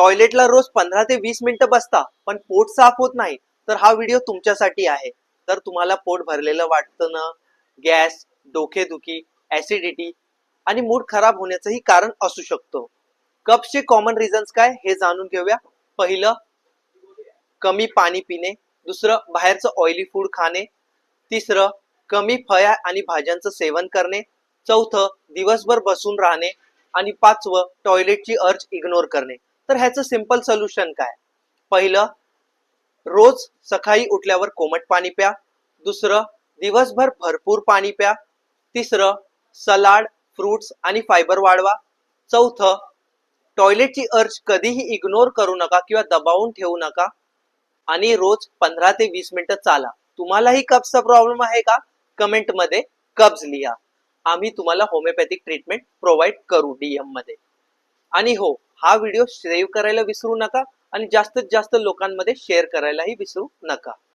टॉयलेटला रोज 15 ते 20 मिनिटं बसता पण पोट साफ होत नाही, तर हा व्हिडिओ तुमच्यासाठी आहे. तर तुम्हाला पोट भरलेलं वाटतं ना, गॅस, डोकेदुखी, ऍसिडिटी आणि मूड खराब होण्याचंही कारण असू शकतो. कप्सचे कॉमन रिझन्स काय हे जाणून घेऊया. पहिलं, कमी पाणी पिणे. दुसरं, बाहेरचं ऑइली फूड खाणे. तिसरं, कमी फळ्या आणि भाज्यांचं सेवन करणे. चौथं, दिवसभर बसून राहणे. आणि पाचवं, टॉयलेटची अर्ज इग्नोर करणे. तर ह्याचं सिंपल सोल्युशन काय? पहिलं, रोज सकाळी उठल्यावर कोमट पाणी प्या. दुसरं, दिवसभर भरपूर पाणी प्या. तिसरं, सलाड, फ्रुट्स आणि फायबर वाढवा. चौथं, टॉयलेटची अर्ज कधीही इग्नोर करू नका किंवा दबावून ठेवू नका. आणि रोज 15 ते 20 मिनिटं चाला. तुम्हालाही कब्जचा प्रॉब्लेम आहे का? कमेंट मध्ये कब्ज लिहा. आम्ही तुम्हाला होमिओपॅथिक ट्रीटमेंट प्रोव्हाइड करू DM मध्ये. आणि हो, हा व्हिडिओ सेव्ह करायला विसरू नका आणि जास्तीत जास्त लोकांमध्ये शेअर करायलाही विसरू नका.